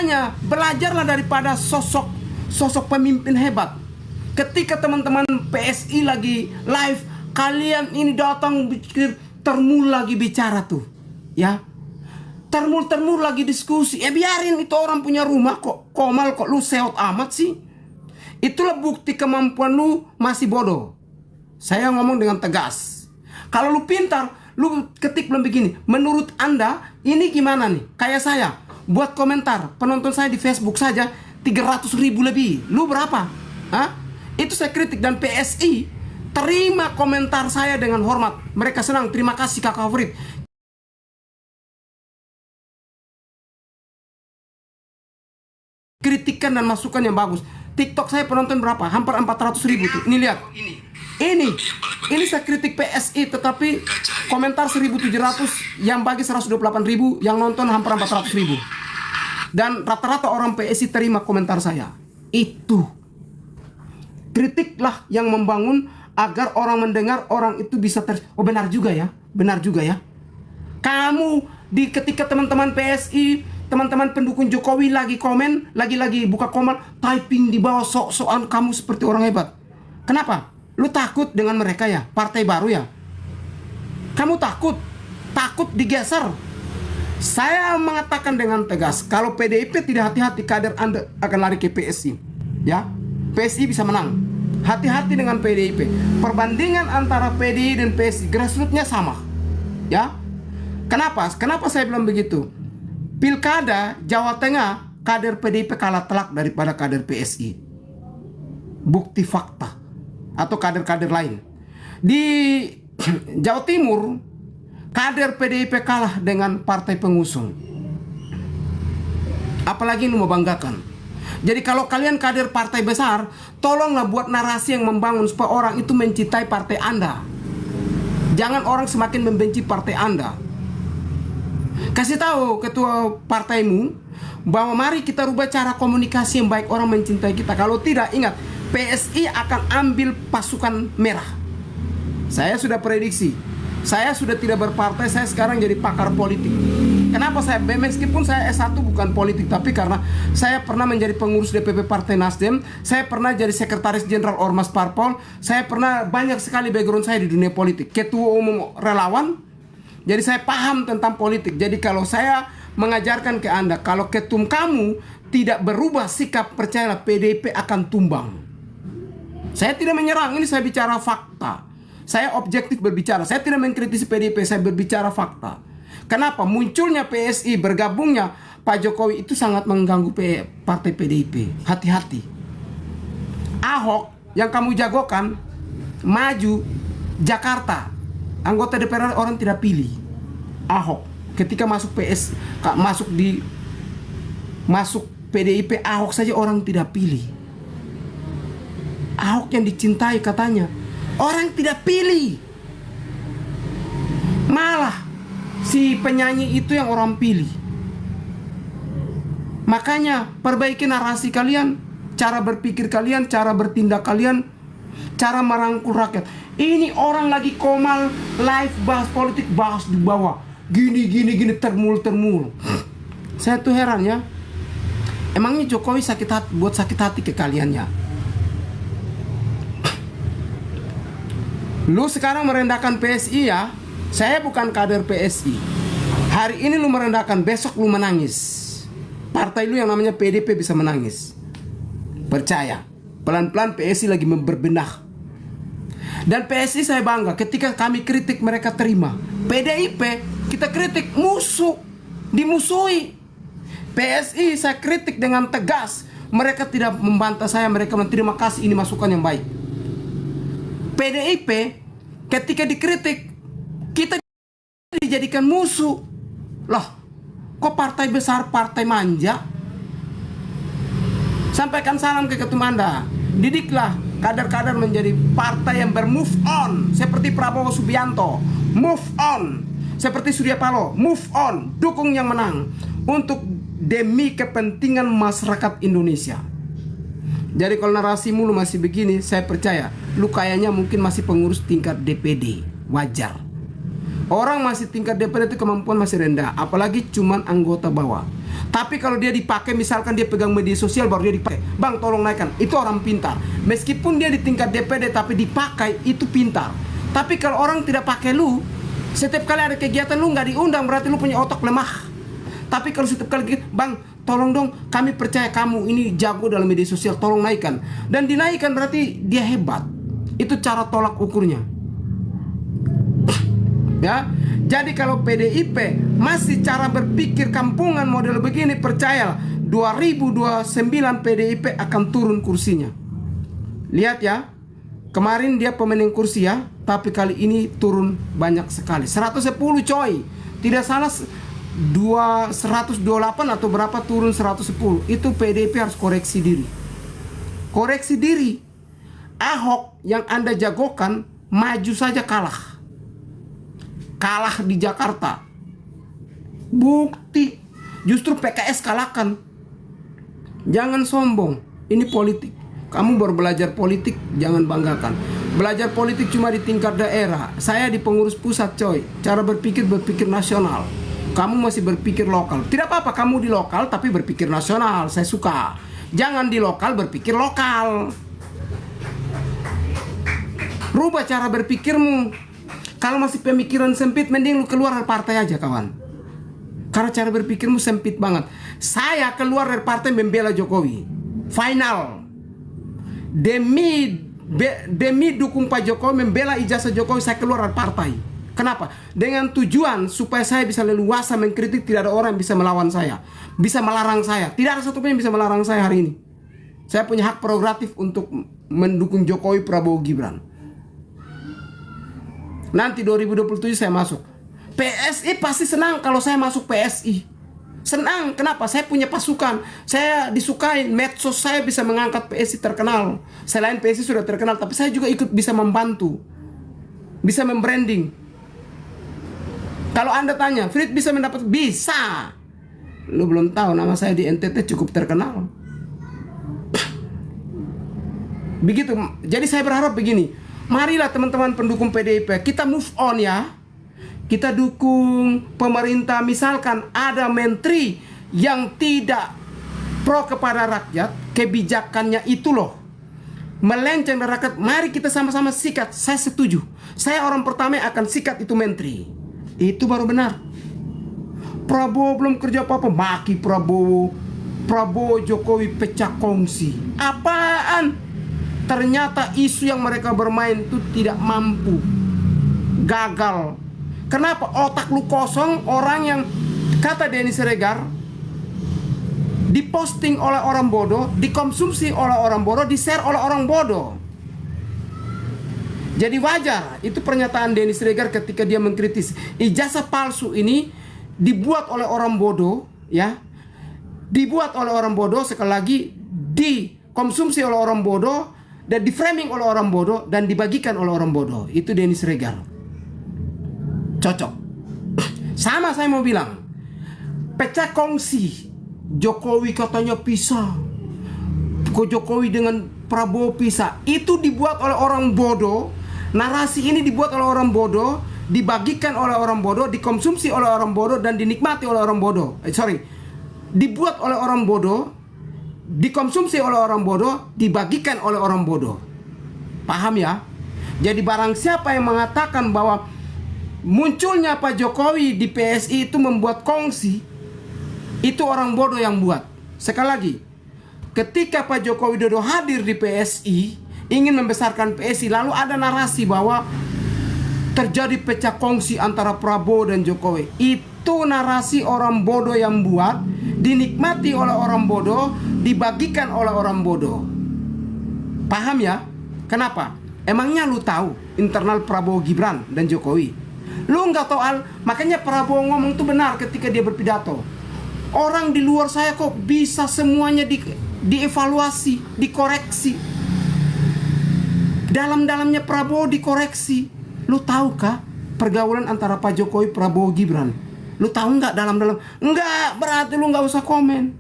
Makanya belajarlah daripada sosok pemimpin hebat. Ketika teman-teman PSI lagi live, kalian ini datang termul lagi bicara tuh, ya. Termul lagi diskusi. Biarin itu orang punya rumah kok. Komal kok lu seot amat sih. Itulah bukti kemampuan lu masih bodoh. Saya ngomong dengan tegas. Kalau lu pintar, lu ketik belum begini. Menurut Anda ini gimana nih? Kayak saya buat komentar, penonton saya di Facebook saja 300.000 lebih. Lu berapa? Hah? Itu saya kritik, dan PSI terima komentar saya dengan hormat. Mereka senang. Terima kasih kakak favorit. Kritikan dan masukan yang bagus. TikTok saya penonton berapa? Hampir 400.000 tuh. Ini lihat. Ini saya kritik PSI, tetapi komentar 1.700, yang bagi 128.000, yang nonton hampir 400.000. Dan rata-rata orang PSI terima komentar saya. Itu kritiklah yang membangun agar orang mendengar, orang itu bisa oh benar juga ya. Benar juga ya. Kamu ketika teman-teman PSI, teman-teman pendukung Jokowi lagi komen, lagi buka komen, typing di bawah sok-sokan kamu seperti orang hebat. Kenapa? Lu takut dengan mereka ya? Partai baru ya? Kamu takut digeser. Saya mengatakan dengan tegas, kalau PDIP tidak hati-hati, kader Anda akan lari ke PSI. Ya, PSI bisa menang. Hati-hati dengan PDIP. Perbandingan antara PDI dan PSI, grassroots-nya sama. Ya. Kenapa saya bilang begitu? Pilkada Jawa Tengah, kader PDIP kalah telak daripada kader PSI. Bukti fakta. Atau kader-kader lain. Di Jawa Timur, kader PDIP kalah dengan partai pengusung. Apalagi lu mau banggakan. Jadi kalau kalian kader partai besar, tolonglah buat narasi yang membangun supaya orang itu mencintai partai Anda. Jangan orang semakin membenci partai Anda. Kasih tahu ketua partaimu bahwa mari kita rubah cara komunikasi yang baik, orang mencintai kita. Kalau tidak, ingat, PSI akan ambil pasukan merah. Saya sudah prediksi. Saya sudah tidak berpartai, saya sekarang jadi pakar politik. Kenapa saya? Meskipun saya S1 bukan politik, tapi karena saya pernah menjadi pengurus DPP Partai Nasdem, saya pernah jadi sekretaris jenderal Ormas Parpol, saya pernah banyak sekali background saya di dunia politik. Ketua umum relawan, jadi saya paham tentang politik. Jadi kalau saya mengajarkan ke Anda, kalau ketum kamu tidak berubah sikap, percayalah PDIP akan tumbang. Saya tidak menyerang, ini saya bicara fakta. Saya objektif berbicara, saya tidak mengkritisi PDIP, saya berbicara fakta. Kenapa? Munculnya PSI, bergabungnya Pak Jokowi itu sangat mengganggu partai PDIP. Hati-hati. Ahok yang kamu jagokan maju Jakarta, anggota DPR orang tidak pilih. Ahok ketika masuk masuk PDIP, Ahok saja orang tidak pilih. Ahok yang dicintai katanya, orang tidak pilih. Malah si penyanyi itu yang orang pilih. Makanya perbaiki narasi kalian, cara berpikir kalian, cara bertindak kalian, cara merangkul rakyat. Ini orang lagi komal live bahas politik, bahas di bawah. Gini termul. Saya tuh heran ya. Emangnya Jokowi buat sakit hati ke kalian ya? Lu sekarang merendahkan PSI ya. Saya bukan kader PSI. Hari ini lu merendahkan, besok lu menangis. Partai lu yang namanya PDP bisa menangis. Percaya. Pelan-pelan PSI lagi berbenah. Dan PSI saya bangga, ketika kami kritik mereka terima. PDIP kita kritik, musuh, dimusuhi. PSI saya kritik dengan tegas, mereka tidak membantah saya, mereka terima kasih, ini masukan yang baik. PDIP ketika dikritik, kita dijadikan musuh. Loh, kok partai besar, partai manja? Sampaikan salam ke ketum Anda. Didiklah kader-kader menjadi partai yang bermove on. Seperti Prabowo Subianto, move on. Seperti Surya Paloh, move on. Dukung yang menang. Untuk demi kepentingan masyarakat Indonesia. Jadi kalau narasimu lu masih begini, saya percaya lu kayaknya mungkin masih pengurus tingkat DPD. Wajar. Orang masih tingkat DPD itu kemampuan masih rendah, apalagi cuman anggota bawah. Tapi kalau dia dipakai, misalkan dia pegang media sosial baru dia dipakai, bang tolong naikkan, itu orang pintar. Meskipun dia di tingkat DPD tapi dipakai, itu pintar. Tapi kalau orang tidak pakai lu, setiap kali ada kegiatan lu nggak diundang, berarti lu punya otak lemah. Tapi kalau setiap kali, bang tolong dong, kami percaya kamu ini jago dalam media sosial, tolong naikkan. Dan dinaikkan berarti dia hebat. Itu cara tolak ukurnya. Ya, jadi kalau PDIP masih cara berpikir kampungan model begini, percayalah 2029 PDIP akan turun kursinya. Lihat ya, kemarin dia pemenang kursi ya, tapi kali ini turun banyak sekali. 110 coy, tidak salah 128 atau berapa turun 110. Itu PDIP harus koreksi diri. Koreksi diri. Ahok yang Anda jagokan maju saja kalah. Kalah di Jakarta. Bukti. Justru PKS kalahkan. Jangan sombong. Ini politik. Kamu baru belajar politik, jangan banggakan. Belajar politik cuma di tingkat daerah. Saya di pengurus pusat coy. Cara berpikir nasional. Kamu masih berpikir lokal. Tidak apa-apa kamu di lokal tapi berpikir nasional. Saya suka. Jangan di lokal berpikir lokal. Rubah cara berpikirmu. Kalau masih pemikiran sempit, mending lu keluar dari partai aja kawan. Karena cara berpikirmu sempit banget. Saya keluar dari partai membela Jokowi. Final. Demi dukung Pak Jokowi, membela ijazah Jokowi, saya keluar dari partai. Kenapa? Dengan tujuan supaya saya bisa leluasa mengkritik, tidak ada orang yang bisa melawan saya, bisa melarang saya. Tidak ada satupun yang bisa melarang saya hari ini. Saya punya hak prerogatif untuk mendukung Jokowi, Prabowo, Gibran. Nanti 2027 saya masuk. PSI pasti senang kalau saya masuk PSI. Senang, kenapa? Saya punya pasukan. Saya disukai, medsos saya bisa mengangkat PSI terkenal. Selain PSI sudah terkenal, tapi saya juga ikut bisa membantu. Bisa membranding. Kalau Anda tanya, Frit bisa mendapat? Bisa. Lu belum tahu nama saya di NTT cukup terkenal. Begitu. Jadi saya berharap begini. Marilah teman-teman pendukung PDIP, kita move on ya. Kita dukung pemerintah. Misalkan ada menteri yang tidak pro kepada rakyat, kebijakannya itu loh melenceng dari rakyat, mari kita sama-sama sikat. Saya setuju. Saya orang pertama yang akan sikat itu menteri. Itu baru benar. Prabowo belum kerja apa-apa, maki Prabowo. Prabowo Jokowi pecah kongsi. Apaan? Ternyata isu yang mereka bermain itu tidak mampu. Gagal. Kenapa? Otak lu kosong. Orang yang, kata Denny Siregar, diposting oleh orang bodoh, dikonsumsi oleh orang bodoh, di-share oleh orang bodoh. Jadi wajar. Itu pernyataan Denny Siregar ketika dia mengkritis ijazah palsu ini dibuat oleh orang bodoh, ya. Dibuat oleh orang bodoh, sekali lagi dikonsumsi oleh orang bodoh, dan di-framing oleh orang bodoh, dan dibagikan oleh orang bodoh. Itu Denny Siregar. Cocok. Sama saya mau bilang, pecah kongsi. Jokowi katanya pisah. Kok Jokowi dengan Prabowo pisah? Itu dibuat oleh orang bodoh. Narasi ini dibuat oleh orang bodoh, dibagikan oleh orang bodoh, dikonsumsi oleh orang bodoh, dan dinikmati oleh orang bodoh. Dibuat oleh orang bodoh, dikonsumsi oleh orang bodoh, dibagikan oleh orang bodoh. Paham ya? Jadi barang siapa yang mengatakan bahwa munculnya Pak Jokowi di PSI itu membuat kongsi, itu orang bodoh yang buat. Sekali lagi, ketika Pak Joko Widodo hadir di PSI, ingin membesarkan PSI, lalu ada narasi bahwa terjadi pecah kongsi antara Prabowo dan Jokowi. Itu narasi orang bodoh yang buat, dinikmati oleh orang bodoh, dibagikan oleh orang bodoh. Paham ya? Kenapa? Emangnya lu tahu internal Prabowo, Gibran, dan Jokowi? Lu nggak tahu makanya Prabowo ngomong itu benar ketika dia berpidato. Orang di luar saya kok bisa semuanya dievaluasi, dikoreksi. Dalam-dalamnya Prabowo dikoreksi. Lu tahu kah pergaulan antara Pak Jokowi, Prabowo, Gibran? Lu tahu nggak dalam-dalam? Enggak, berarti lu nggak usah komen.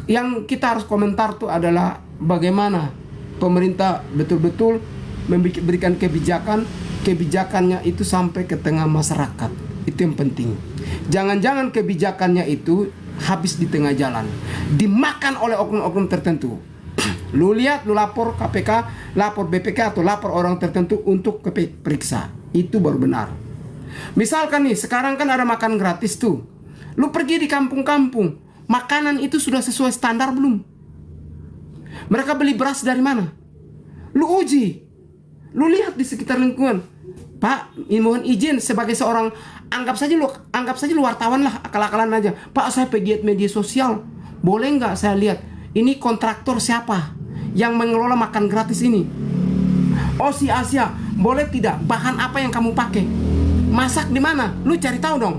Yang kita harus komentar tuh adalah bagaimana pemerintah betul-betul memberikan kebijakannya itu sampai ke tengah masyarakat. Itu yang penting. Jangan-jangan kebijakannya itu habis di tengah jalan, dimakan oleh oknum-oknum tertentu. Lu lihat, lu lapor KPK, lapor BPK atau lapor orang tertentu untuk periksa. Itu baru benar. Misalkan nih, sekarang kan ada makan gratis tuh. Lu pergi di kampung-kampung, makanan itu sudah sesuai standar belum? Mereka beli beras dari mana? Lu uji. Lu lihat di sekitar lingkungan. Pak, mohon izin sebagai seorang, anggap saja lu wartawan lah, akal-akalan aja. Pak, saya pegiat media sosial. Boleh nggak saya lihat ini kontraktor siapa yang mengelola makan gratis ini? Oh, si Asia. Boleh tidak? Bahan apa yang kamu pakai? Masak di mana? Lu cari tahu dong.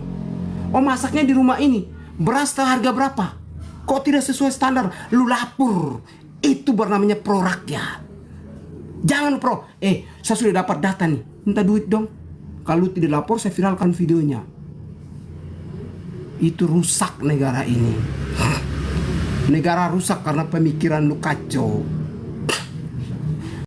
Oh, masaknya di rumah ini. Beras harga berapa? Kok tidak sesuai standar? Lu lapor. Itu bernamanya pro rakyat. Jangan pro. Saya sudah dapat data nih. Minta duit dong. Kalau tidak lapor, saya viralkan videonya. Itu rusak negara ini. Negara rusak karena pemikiran lu kacau.